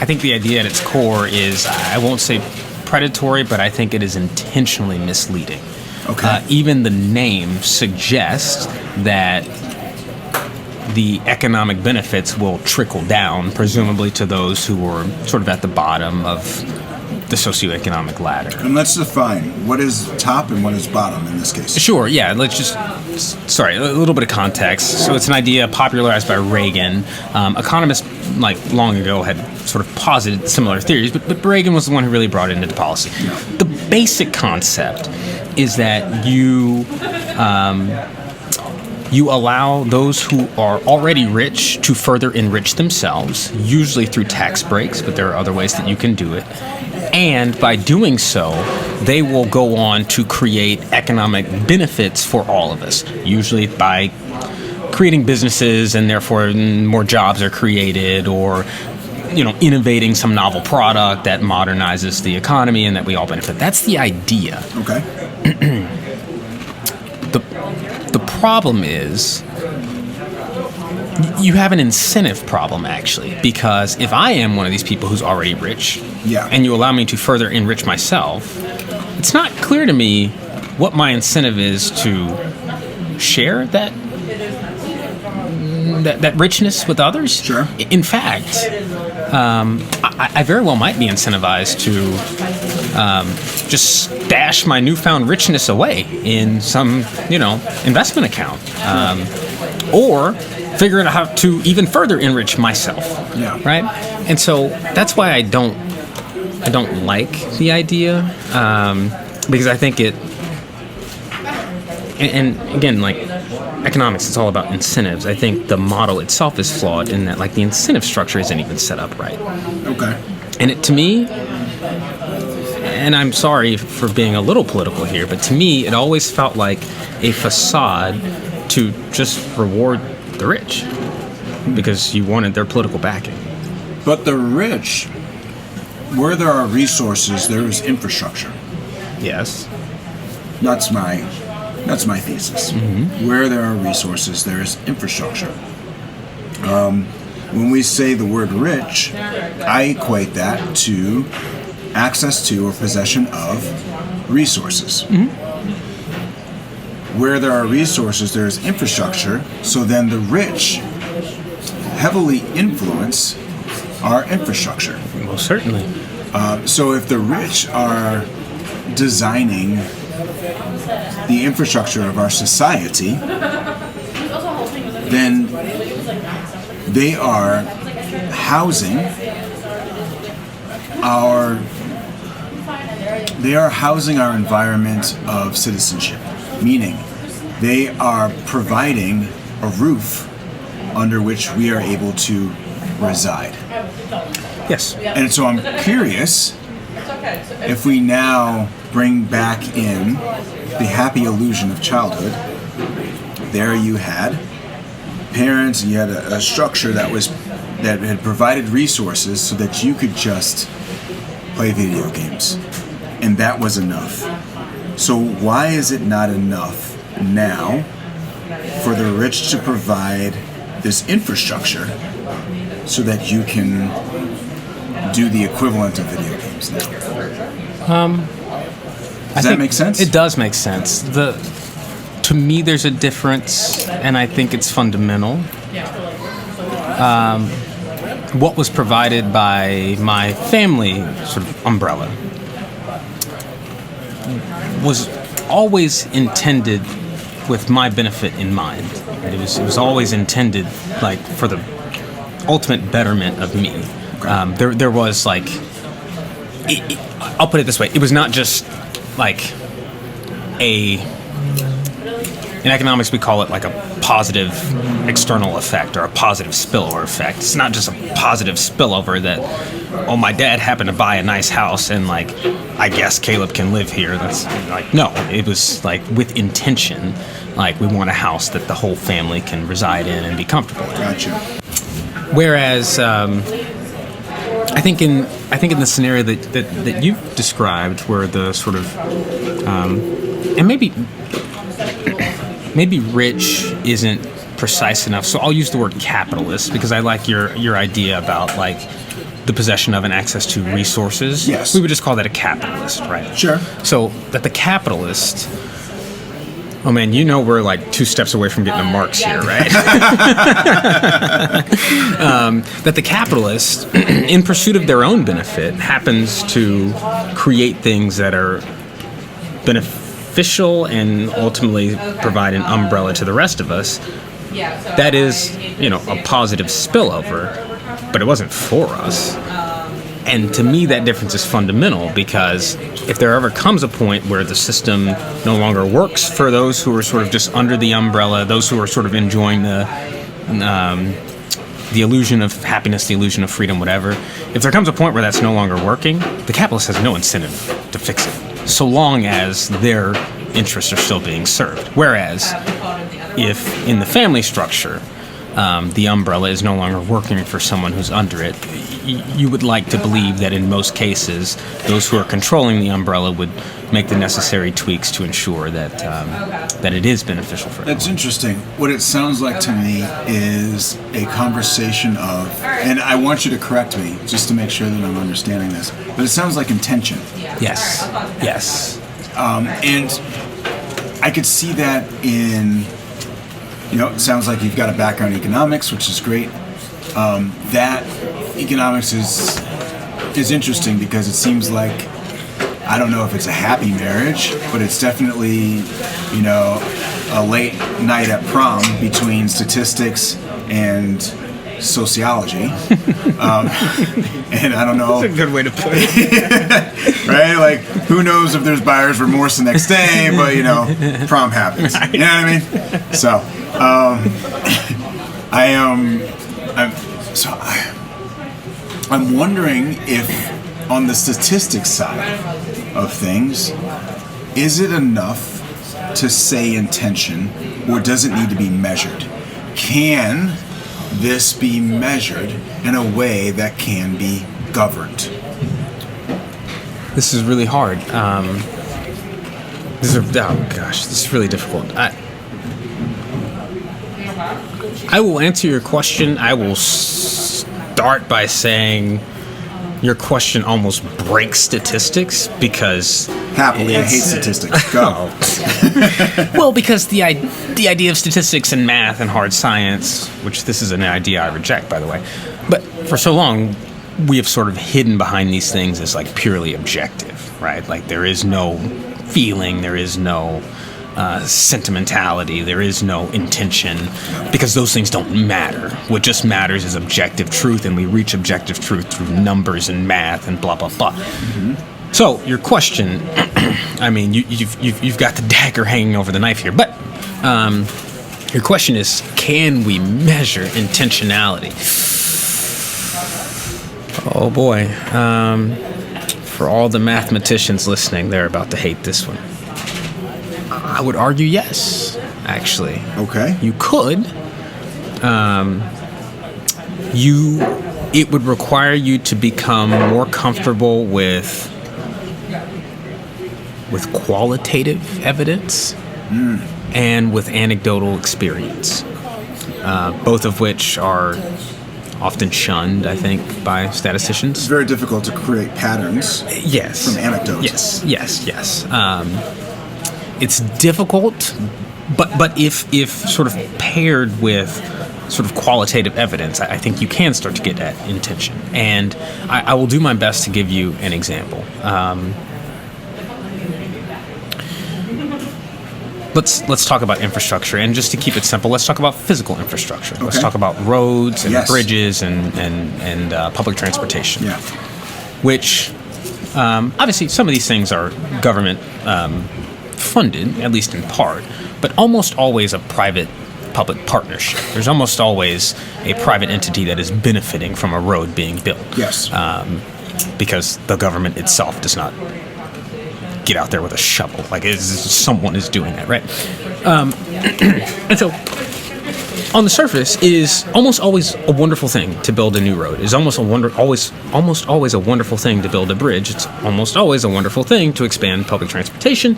I think the idea at its core is, I won't say predatory, but I think it is intentionally misleading. Okay. Even the name suggests that the economic benefits will trickle down, presumably to those who are sort of at the bottom of the socioeconomic ladder. And let's define what is top and what is bottom in this case. Sure, yeah. Let's just, a little bit of context. So it's an idea popularized by Reagan. Economists, like, long ago had sort of posited similar theories, but Reagan was the one who really brought it into policy. Yeah. The basic concept is that you allow those who are already rich to further enrich themselves, usually through tax breaks, but there are other ways that you can do it. And by doing so, they will go on to create economic benefits for all of us, usually by creating businesses, and therefore more jobs are created, or innovating some novel product that modernizes the economy and that we all benefit. That's the idea. Okay. The problem is you have an incentive problem, actually, because if I am one of these people who's already rich, and you allow me to further enrich myself, it's not clear to me what my incentive is to share that richness with others. Sure. In fact, I very well might be incentivized to just stash my newfound richness away in some, investment account, or figure out how to even further enrich myself. Yeah. Right. And so that's why I don't like the idea, because I think it. And again, like economics, it's all about incentives. I think the model itself is flawed in that, like, the incentive structure isn't even set up right. Okay. And it, to me, and I'm sorry for being a little political here, but to me, it always felt like a facade to just reward the rich because you wanted their political backing. But the rich, where there are resources, there is infrastructure. Yes. That's my thesis. Mm-hmm. Where there are resources, there is infrastructure. When we say the word rich, I equate that to access to or possession of resources. Mm-hmm. Where there are resources, there is infrastructure, so then the rich heavily influence our infrastructure. Well, certainly. So if the rich are designing the infrastructure of our society, then they are housing our environment of citizenship, meaning they are providing a roof under which we are able to reside. Yes. And so I'm curious if we now bring back in the happy illusion of childhood. There you had parents, you had a structure that had provided resources so that you could just play video games, and that was enough. So why is it not enough now for the rich to provide this infrastructure so that you can do the equivalent of video games now? Does that make sense? It does make sense. To me, there's a difference, and I think it's fundamental. What was provided by my family sort of umbrella was always intended with my benefit in mind. It was always intended, like, for the ultimate betterment of me. Okay. There was, like, I'll put it this way: it was not just like in economics we call it like a positive external effect or a positive spillover effect. It's not just a positive spillover that, oh, my dad happened to buy a nice house and, like, I guess Caleb can live here. That's like, no, it was like with intention. Like, we want a house that the whole family can reside in and be comfortable in. Gotcha. Whereas I think in the scenario that you've described, where the sort of and maybe rich isn't precise enough, so I'll use the word capitalist because I like your idea about, like, the possession of and access to resources, Yes. we would just call that a capitalist, right? Sure. So that the capitalist, oh man, we're like 2 steps away from getting a Marx here, right? That the capitalist, in pursuit of their own benefit, happens to create things that are beneficial and ultimately provide an umbrella to the rest of us. That is, a positive spillover, but it wasn't for us. And to me, that difference is fundamental, because if there ever comes a point where the system no longer works for those who are sort of just under the umbrella, those who are sort of enjoying the illusion of happiness, the illusion of freedom, whatever, if there comes a point where that's no longer working, the capitalist has no incentive to fix it, so long as their interests are still being served. Whereas if in the family structure, the umbrella is no longer working for someone who's under it, you would like to believe that in most cases, those who are controlling the umbrella would make the necessary tweaks to ensure that that it is beneficial for everyone. That's interesting. What it sounds like to me is a conversation of, and I want you to correct me just to make sure that I'm understanding this, but it sounds like intention. Yes. And I could see that in, it sounds like you've got a background in economics, which is great. That economics is interesting because it seems like, I don't know if it's a happy marriage, but it's definitely, a late night at prom between statistics and sociology. And I don't know. That's a good way to put it. Right? Like, who knows if there's buyer's remorse the next day, but, prom happens. You know what I mean? So, I'm wondering if on the statistics side of things, is it enough to say intention, or does it need to be measured? Can this be measured in a way that can be governed? This is really hard. This is really difficult. I will answer your question. I will start by saying your question almost breaks statistics, because happily I hate statistics. Go. Well, because the idea of statistics and math and hard science, which this is an idea I reject, by the way, but for so long we have sort of hidden behind these things as like purely objective, right? Like there is no feeling, there is no sentimentality, there is no intention, because those things don't matter. What just matters is objective truth, and we reach objective truth through numbers and math and blah blah blah. Mm-hmm. So your question, I mean, you've got the dagger hanging over the knife here, but your question is, can we measure intentionality? Oh boy, for all the mathematicians listening, they're about to hate this one. I would argue yes, actually. Okay. You could. It would require you to become more comfortable with qualitative evidence and with anecdotal experience, both of which are often shunned, I think, by statisticians. It's very difficult to create patterns. Yes. From anecdotes. Yes. It's difficult, but if sort of paired with sort of qualitative evidence, I think you can start to get at intention. And I will do my best to give you an example. Let's talk about infrastructure, and just to keep it simple, let's talk about physical infrastructure. Okay. Let's talk about roads and bridges and public transportation. Yeah. Which obviously some of these things are government funded, at least in part, but almost always a private-public partnership. There's almost always a private entity that is benefiting from a road being built. Yes. Because the government itself does not get out there with a shovel. Like, someone is doing that, right? And so, on the surface, it is almost always a wonderful thing to build a new road. It's almost always a wonderful thing to build a bridge. It's almost always a wonderful thing to expand public transportation,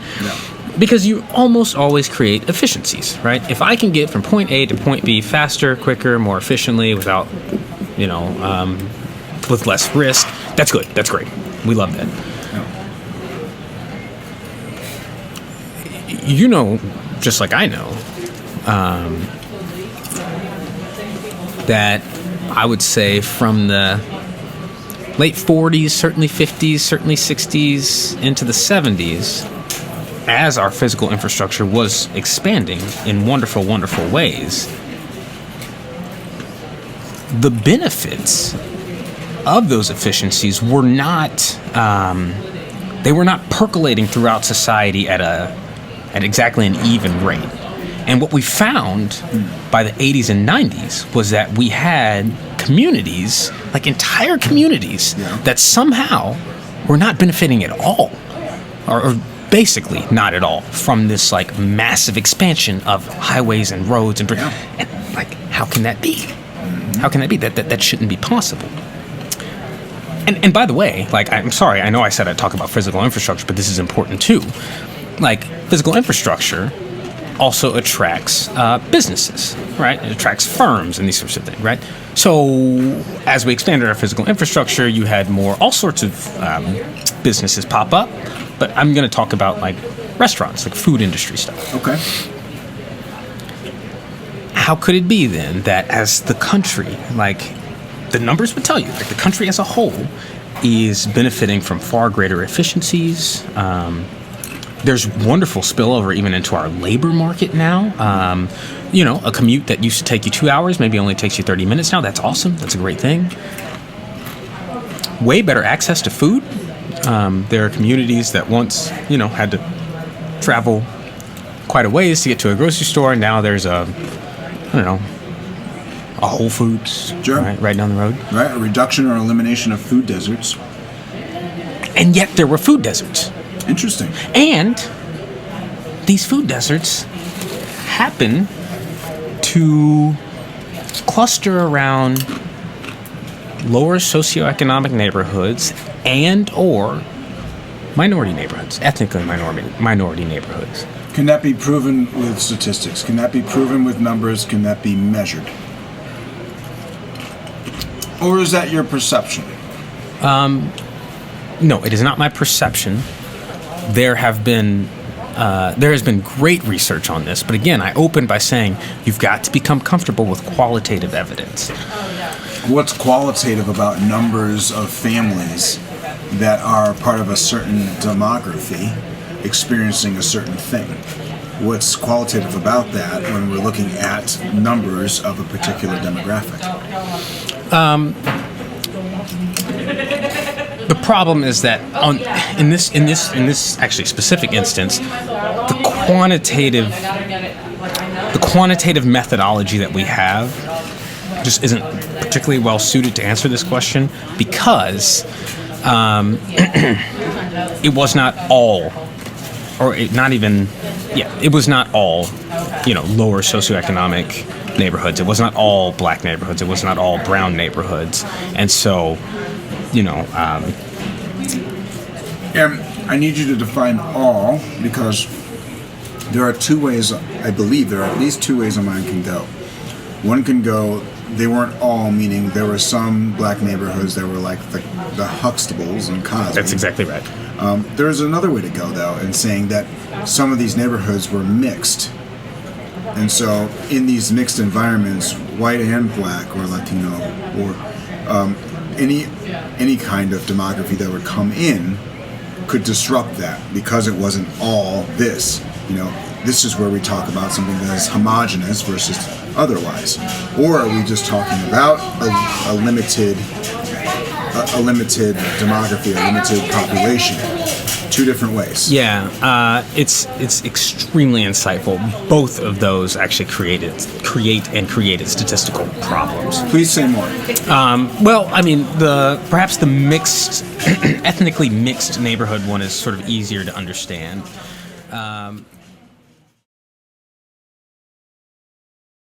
because you almost always create efficiencies, right? If I can get from point A to point B faster, quicker, more efficiently, without, with less risk. That's good. That's great. We love that. You know, just like I know, that I would say from the late 40s, certainly 50s, certainly 60s, into the 70s, as our physical infrastructure was expanding in wonderful, wonderful ways, the benefits of those efficiencies were not, they were not percolating throughout society at exactly an even rate. And what we found by the 80s and 90s was that we had communities, like entire communities, that somehow were not benefiting at all, or basically not at all, from this like massive expansion of highways and roads and like, how can that be? How can that be? That shouldn't be possible. And by the way, like, I'm sorry, I know I said I'd talk about physical infrastructure, but this is important too. Like, physical infrastructure also attracts businesses, right? It attracts firms and these sorts of things, right? So as we expanded our physical infrastructure, you had all sorts of businesses pop up. But I'm going to talk about like restaurants, like food industry stuff. Okay. How could it be then that as the country, like the numbers would tell you, like the country as a whole is benefiting from far greater efficiencies? There's wonderful spillover even into our labor market now. You know, a commute that used to take you 2 hours maybe only takes you 30 minutes now. That's awesome. That's a great thing. Way better access to food. There are communities that once, had to travel quite a ways to get to a grocery store. Now there's a Whole Foods right down the road. Right, a reduction or elimination of food deserts. And yet there were food deserts. Interesting. And these food deserts happen to cluster around lower socioeconomic neighborhoods and or minority neighborhoods, ethnically minority neighborhoods. Can that be proven with statistics? Can that be proven with numbers? Can that be measured? Or is that your perception? No, it is not my perception. There has been great research on this, but again, I open by saying you've got to become comfortable with qualitative evidence. What's qualitative about numbers of families that are part of a certain demography experiencing a certain thing? What's qualitative about that when we're looking at numbers of a particular demographic? The problem is that in this actually specific instance, the quantitative methodology that we have just isn't particularly well suited to answer this question because it was not all, it was not all, lower socioeconomic neighborhoods. It was not all black neighborhoods. It was not all brown neighborhoods. And so, I need you to define all, because there are two ways, I believe there are at least two ways a mind can go. One can go, they weren't all, meaning there were some black neighborhoods that were like the Huxtables and Cosby. That's exactly right. There's another way to go, though, in saying that some of these neighborhoods were mixed. And so in these mixed environments, white and black or Latino or any kind of demography that would come in could disrupt that because it wasn't all this. This is where we talk about something that is homogenous versus otherwise. Or are we just talking about a limited demography, a limited population? Two different ways. Yeah, it's extremely insightful. Both of those actually created statistical problems. Please say more. Perhaps the mixed, ethnically mixed neighborhood one is sort of easier to understand.